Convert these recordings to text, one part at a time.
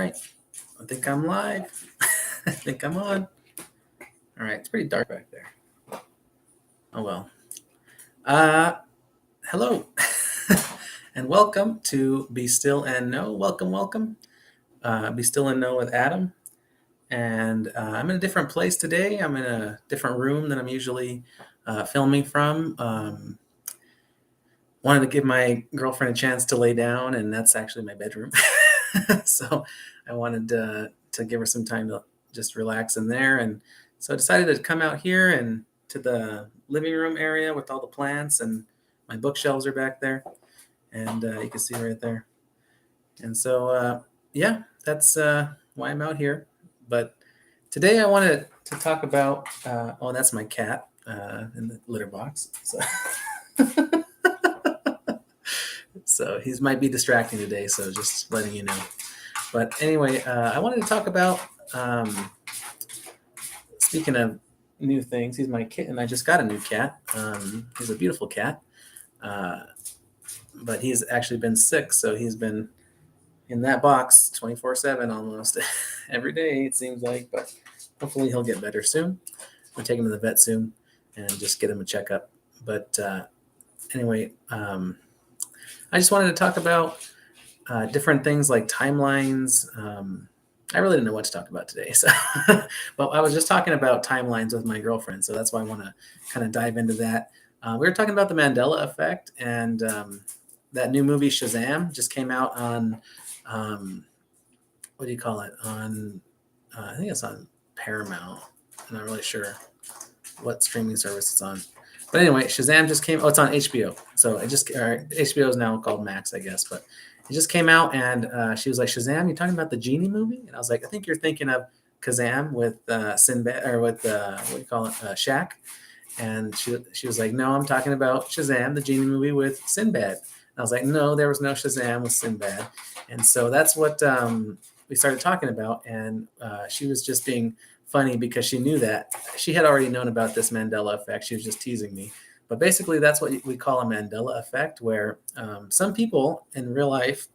right. I think I'm live. I think I'm on. All right. It's pretty dark back there. Oh, well. Hello. And welcome to Be Still and Know. Welcome. Be Still and Know with Adam. And I'm in a different place today. I'm in a different room than I'm usually filming from. Wanted to give my girlfriend a chance to lay down, and that's actually my bedroom. So I wanted to give her some time to just relax in there. And so I decided to come out here and to the living room area with all the plants, and my bookshelves are back there. And you can see right there. And so, yeah, that's why I'm out here. But today I wanted to talk about, that's my cat in the litter box. So he might be distracting today, so just letting you know. But anyway, I wanted to talk about, speaking of new things, he's my kitten. I just got a new cat. He's a beautiful cat. But he's actually been sick, so he's been in that box 24/7 almost every day, it seems like. But hopefully he'll get better soon. We'll take him to the vet soon and just get him a checkup. But anyway, I just wanted to talk about different things like timelines. I really didn't know what to talk about today. So, but I was just talking about timelines with my girlfriend. So that's why I want to kind of dive into that. We were talking about the Mandela effect, and that new movie Shazam just came out on, what do you call it? On, I think it's on Paramount. I'm not really sure what streaming service it's on. But anyway, Shazam just came. Oh, it's on HBO. So HBO is now called Max, I guess. But it just came out, and she was like, "Shazam, you talking about the genie movie?" And I was like, "I think you're thinking of Kazam with Sinbad, or with what do you call it, Shaq." And she was like, "No, I'm talking about Shazam, the genie movie with Sinbad." And I was like, "No, there was no Shazam with Sinbad." And so that's what we started talking about. And she was just being funny because she knew that she had already known about this Mandela effect. She was just teasing me. But basically, that's what we call a Mandela effect, where some people in real life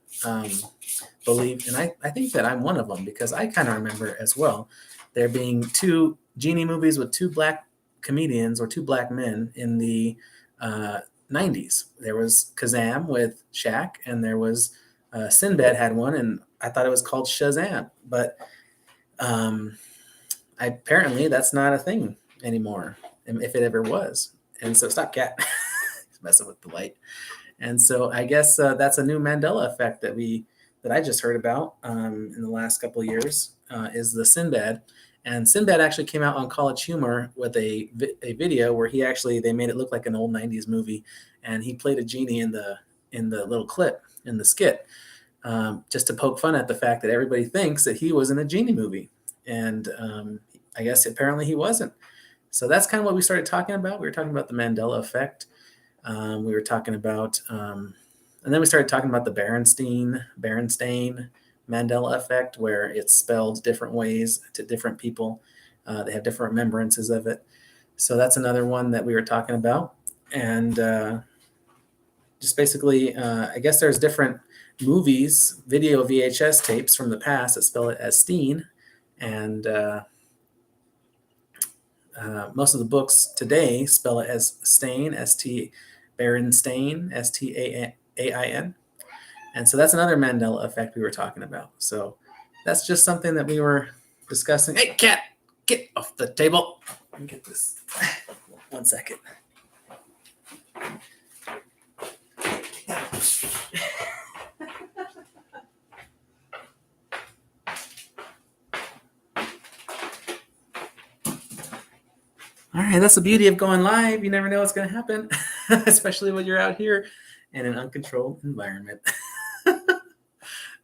believe, and I think that I'm one of them, because I kind of remember as well, there being two genie movies with two black comedians or two black men in the 90s. There was Kazam with Shaq, and there was Sinbad had one, and I thought it was called Shazam. But apparently that's not a thing anymore, if it ever was. And so, stop, cat. He's messing with the light. And so I guess that's a new Mandela effect that I just heard about in the last couple of years, is the Sinbad. And Sinbad actually came out on College Humor with a video where they made it look like an old 90s movie, and he played a genie in the little clip in the skit, just to poke fun at the fact that everybody thinks that he was in a genie movie. And I guess apparently he wasn't. So that's kind of what we started talking about. We were talking about the Mandela effect. We were talking about, and then we started talking about the Berenstain Mandela effect, where it's spelled different ways to different people. They have different remembrances of it. So that's another one that we were talking about. And just basically, I guess there's different movies, video VHS tapes from the past that spell it as Steen. And most of the books today spell it as Stain, Berenstain, Stain. And so that's another Mandela effect we were talking about. So that's just something that we were discussing. Hey, cat, get off the table. Let me get this. 1 second. All right, that's the beauty of going live. You never know what's going to happen, especially when you're out here in an uncontrolled environment.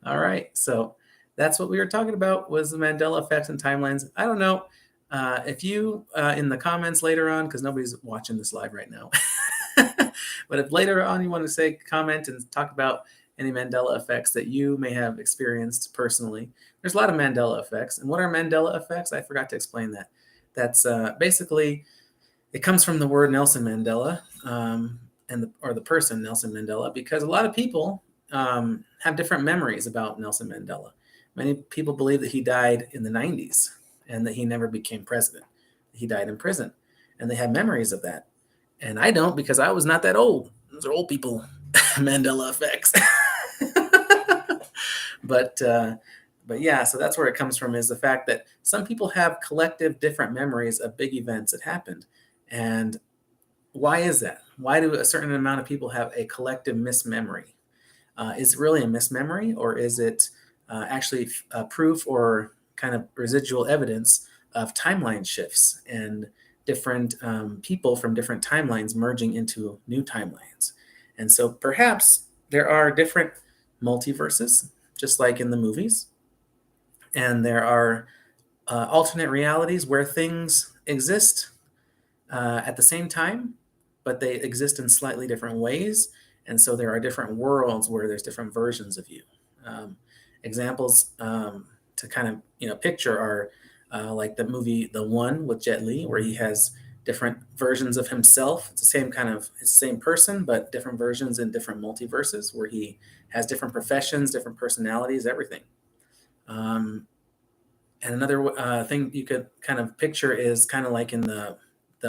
All right, so that's what we were talking about, was the Mandela effects and timelines. I don't know if you, in the comments later on, because nobody's watching this live right now, but if later on you want to comment and talk about any Mandela effects that you may have experienced personally. There's a lot of Mandela effects. And what are Mandela effects? I forgot to explain that. That's basically, it comes from the word Nelson Mandela, or the person Nelson Mandela, because a lot of people have different memories about Nelson Mandela. Many people believe that he died in the 90s and that he never became president. He died in prison, and they have memories of that. And I don't, because I was not that old. Those are old people. Mandela effects. but but yeah, so that's where it comes from, is the fact that some people have collective different memories of big events that happened. And why is that? Why do a certain amount of people have a collective mismemory? Is it really a mismemory, or is it actually proof or kind of residual evidence of timeline shifts and different people from different timelines merging into new timelines? And so perhaps there are different multiverses, just like in the movies, and there are alternate realities where things exist at the same time, but they exist in slightly different ways. And so there are different worlds where there's different versions of you. Examples to kind of picture are like the movie The One with Jet Li, where he has different versions of himself. It's the same person, but different versions in different multiverses, where he has different professions, different personalities, everything. And another thing you could kind of picture is kind of like in the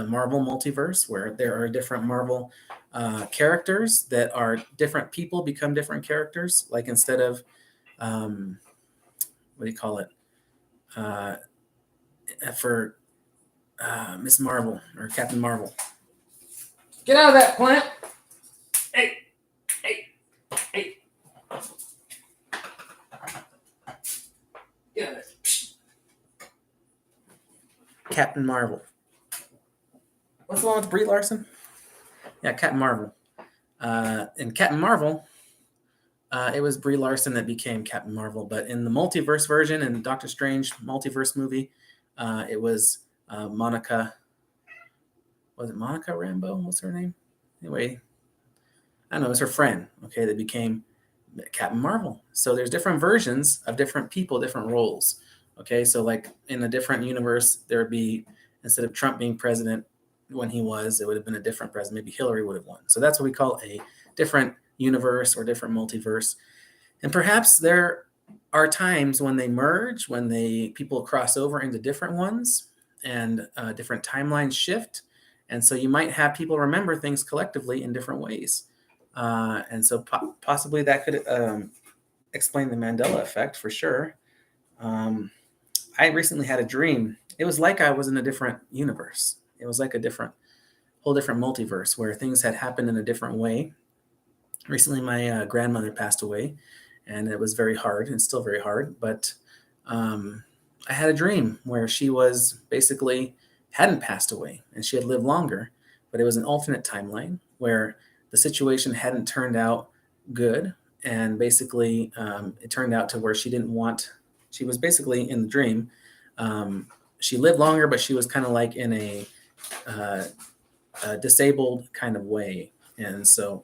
Marvel multiverse, where there are different Marvel characters that are different people become different characters. Like instead of what do you call it uh, for Miss Marvel or Captain Marvel? Get out of that plant! Hey, hey, hey! Get out of there! Captain Marvel. What's the one with Brie Larson? Yeah, Captain Marvel. In Captain Marvel, it was Brie Larson that became Captain Marvel. But in the multiverse version, in Doctor Strange multiverse movie, it was Monica. Was it Monica Rambeau? What's her name? Anyway, I don't know. It was her friend. Okay, that became Captain Marvel. So there's different versions of different people, different roles. Okay, so like in a different universe, there would be, instead of Trump being president when he was, it would have been a different president. Maybe Hillary would have won. So that's what we call a different universe or different multiverse. And perhaps there are times when they merge, when people cross over into different ones, and different timelines shift. And so you might have people remember things collectively in different ways. And so possibly that could explain the Mandela effect for sure. I recently had a dream. It was like I was in a different universe. It was like whole different multiverse where things had happened in a different way. Recently, my grandmother passed away, and it was very hard, and still very hard. But I had a dream where she was basically hadn't passed away, and she had lived longer, but it was an alternate timeline where the situation hadn't turned out good, and basically it turned out to where she didn't want. She was basically in the dream. She lived longer, but she was kind of like in a disabled kind of way, and so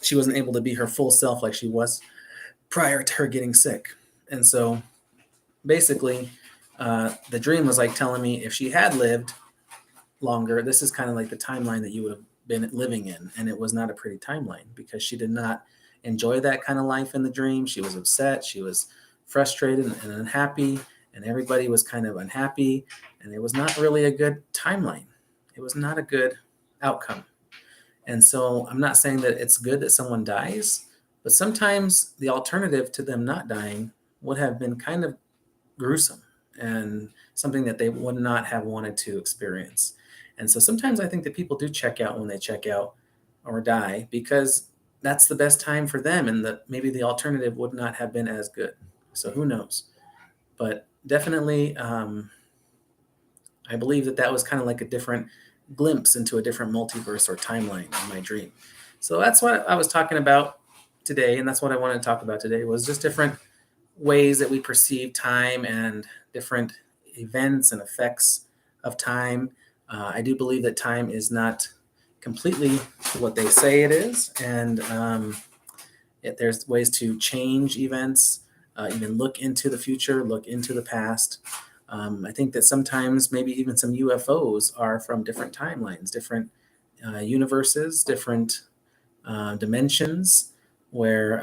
she wasn't able to be her full self like she was prior to her getting sick. And so basically, the dream was like telling me if she had lived longer, this is kind of like the timeline that you would have been living in. And it was not a pretty timeline because she did not enjoy that kind of life in the dream. She was upset. She was frustrated and unhappy. And everybody was kind of unhappy. And it was not really a good timeline. It was not a good outcome. And so I'm not saying that it's good that someone dies, but sometimes the alternative to them not dying would have been kind of gruesome and something that they would not have wanted to experience. And so sometimes I think that people do check out when they check out or die because that's the best time for them, and that maybe the alternative would not have been as good. So who knows? But definitely, I believe that was kind of like a different glimpse into a different multiverse or timeline in my dream. So that's what I was talking about today, and that's what I wanted to talk about today was just different ways that we perceive time and different events and effects of time. I do believe that time is not completely what they say it is, and there's ways to change events, even look into the future, look into the past. I think that sometimes maybe even some UFOs are from different timelines, different universes, different dimensions where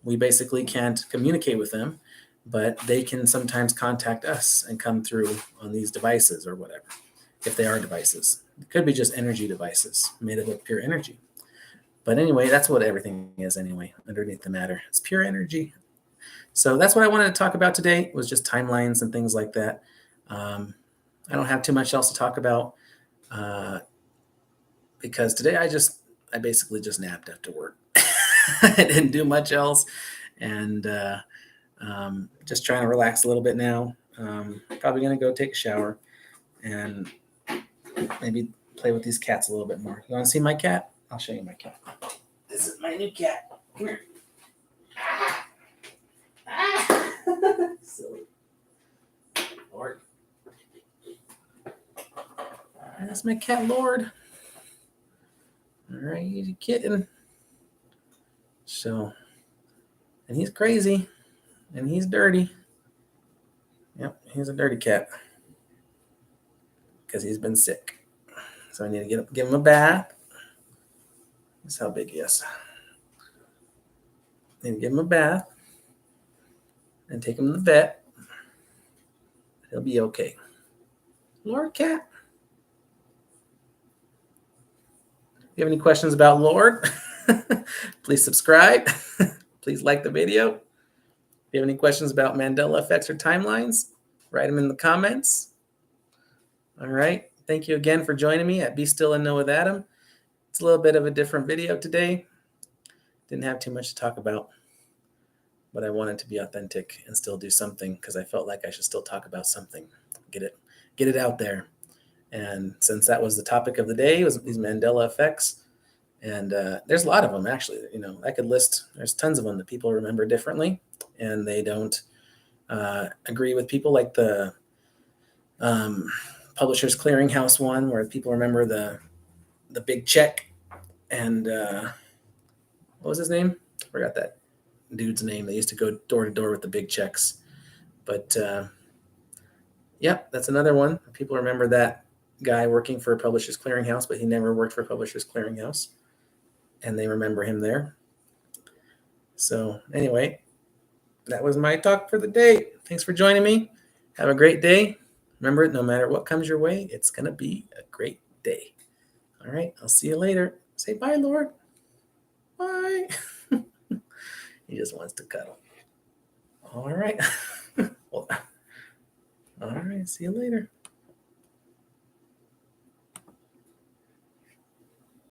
We basically can't communicate with them, but they can sometimes contact us and come through on these devices or whatever, if they are devices. It could be just energy devices made up of pure energy. But anyway, that's what everything is anyway, underneath the matter. It's pure energy. So that's what I wanted to talk about today, was just timelines and things like that. I don't have too much else to talk about because today I basically just napped after work. I didn't do much else, and just trying to relax a little bit now. Probably gonna go take a shower and maybe play with these cats a little bit more. You want to see my cat? I'll show you my cat. This is my new cat. Come here. Silly. Lord. That's my cat, Lord. All right, he's a kitten. So, and he's crazy, and he's dirty. Yep, he's a dirty cat because he's been sick. So I need to give him a bath. That's how big he is. I need to give him a bath and take him to the vet. He'll be okay. Lord cat. If you have any questions about Lord, please subscribe. Please like the video. If you have any questions about Mandela effects or timelines, write them in the comments. All right. Thank you again for joining me at Be Still and Know with Adam. It's a little bit of a different video today. Didn't have too much to talk about, but I wanted to be authentic and still do something because I felt like I should still talk about something. Get it out there. And since that was the topic of the day, was these Mandela effects. And there's a lot of them, actually. I could list, there's tons of them that people remember differently, and they don't agree with people, like the Publishers Clearinghouse one, where people remember the big check. And what was his name? I forgot that dude's name. They used to go door to door with the big checks. But that's another one. People remember that guy working for Publishers Clearinghouse, but he never worked for Publishers Clearinghouse, and they remember him there. So anyway, that was my talk for the day. Thanks for joining me. Have a great day. Remember, no matter what comes your way, it's going to be a great day. All right, I'll see you later. Say bye, Lord. Bye. He just wants to cuddle. All right. Well, all right, see you later.